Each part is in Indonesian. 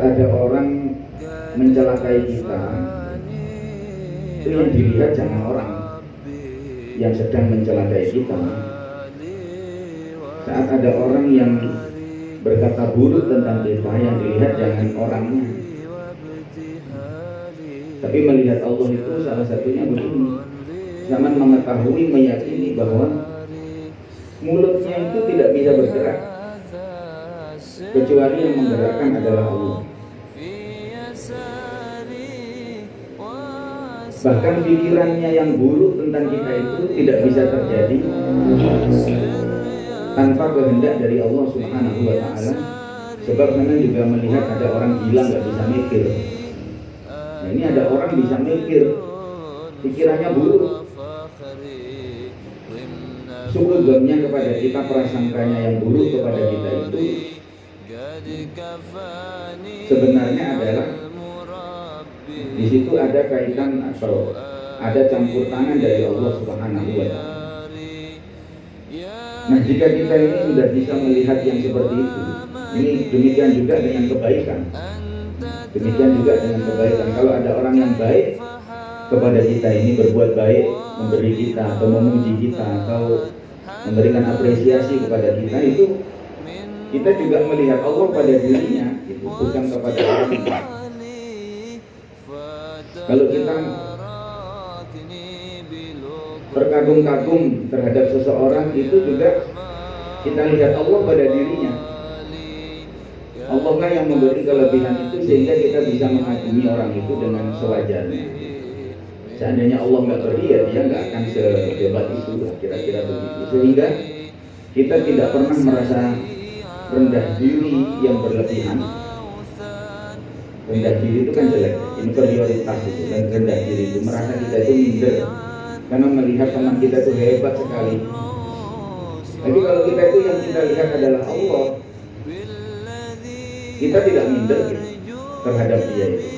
ada orang mencelakai kita, itu yang dilihat jangan orang yang sedang mencelakai kita. Saat ada orang yang berkata buruk tentang kita, yang dilihat jangan orangnya, tapi melihat Allah. Itu salah satunya begini: zaman mengetahui, meyakini bahwa mulutnya itu tidak bisa bergerak kecuali yang menggerakkan adalah Allah. Bahkan pikirannya yang buruk tentang kita itu tidak bisa terjadi tanpa kehendak dari Allah Subhanahu wa Ta'ala. Sebab kalian juga melihat ada orang gila nggak bisa mikir. Nah, ini ada orang bisa mikir, pikirannya buruk. Suudzonnya kepada kita, prasangkanya yang buruk kepada kita itu sebenarnya adalah di situ ada kaitan atau ada campur tangan dari Allah Subhanahu wa Ta'ala. Nah, jika kita ini sudah bisa melihat yang seperti itu, ini demikian juga dengan kebaikan. Demikian juga dengan kebaikan. Kalau ada orang yang baik kepada kita ini, berbuat baik, memberi kita atau memuji kita atau memberikan apresiasi kepada kita, itu kita juga melihat Allah pada dirinya, gitu, bukan kepada orang lain. Kalau kita terkagum-kagum terhadap seseorang, itu juga kita lihat Allah pada dirinya. Allah lah yang memberi kelebihan itu sehingga kita bisa mengagumi orang itu dengan sewajarnya. Seandainya Allah nggak beri, ya dia nggak akan sehebat itu, kira-kira begitu. Sehingga kita tidak pernah merasa rendah diri yang berlebihan. Rendah diri itu kan jelek, inferioritas itu, dan rendah diri itu merasa kita itu minder karena melihat teman kita itu hebat sekali. Tapi kalau kita itu yang kita lihat adalah Allah, kita tidak minder gitu, terhadap dia itu.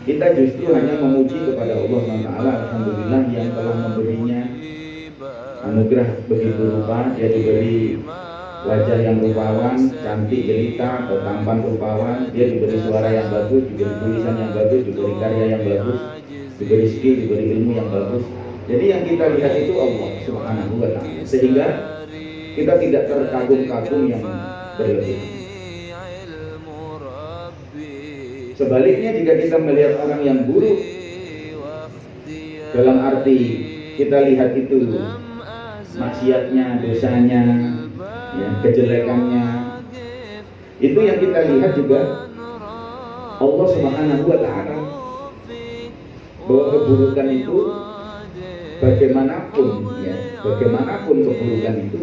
Kita justru hanya memuji kepada Allah SWT. Alhamdulillah yang telah memberinya anugerah begitu rupa. Dia diberi wajah yang rupawan, cantik jelita atau tampan rupawan. Dia diberi suara yang bagus, diberi tulisan yang bagus, diberi karya yang bagus, diberi skill, diberi ilmu yang bagus. Jadi yang kita lihat itu Allah Subhanahu wa Ta'ala, sehingga kita tidak terkagum-kagum yang berlebihan. Sebaliknya, jika kita melihat orang yang buruk, dalam arti kita lihat itu maksiatnya, dosanya, ya, kejelekannya, itu yang kita lihat juga Allah Subhanahu wa Ta'ala, bahwa keburukan itu bagaimanapun, ya, bagaimanapun keburukan itu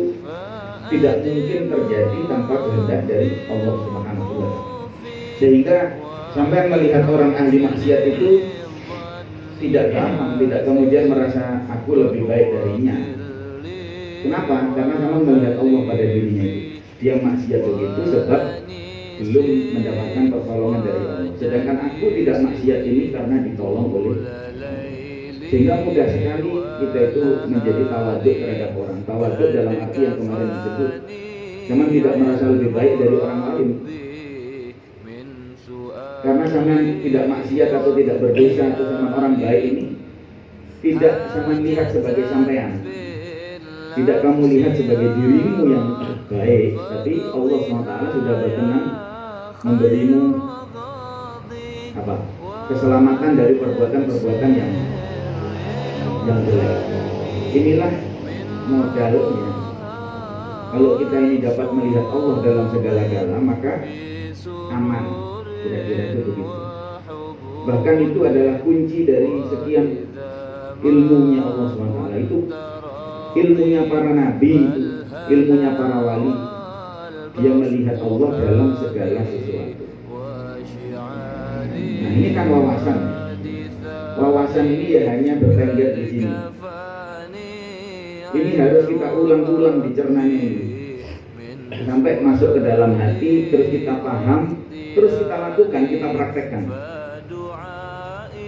tidak mungkin terjadi tanpa kehendak dari Allah Subhanahu wa Ta'ala. Sehingga sampai melihat orang ahli maksiat itu tidak gampang, tidak kemudian merasa aku lebih baik darinya. Kenapa? Karena memang melihat Allah pada dirinya itu. Dia maksiat begitu sebab belum mendapatkan pertolongan dari Allah. Sedangkan aku tidak maksiat ini karena ditolong oleh Allah. Sehingga mudah sekali kita itu menjadi tawaduk terhadap orang. Tawaduk dalam arti yang kemarin disebut, memang tidak merasa lebih baik dari orang lain. Karena sama tidak maksiat atau tidak berdosa atau sama orang baik ini tidak sama lihat sebagai sampean. Tidak kamu lihat sebagai dirimu yang baik, tapi Allah SWT sudah berkenan memberimu apa? Keselamatan dari perbuatan-perbuatan yang jelek. Inilah modalnya. Kalau kita ini dapat melihat Allah dalam segala-gala, maka aman. Kira-kira itu begitu. Bahkan itu adalah kunci dari sekian ilmunya Allah SWT. Itu ilmunya para nabi, ilmunya para wali. Dia melihat Allah dalam segala sesuatu. Nah, ini kan wawasan. Wawasan ini ya hanya bertengger di sini. Ini harus kita ulang-ulang dicernanya ini, sampai masuk ke dalam hati, terus kita paham, terus kita lakukan, kita praktekkan.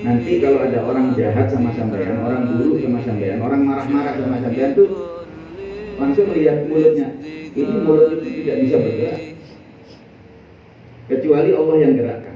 Nanti kalau ada orang jahat sama sampean, orang buruk sama sampean, orang marah-marah sama sampean tuh langsung lihat mulutnya. Ini mulut itu tidak bisa bergerak. kecuali Allah yang gerakkan.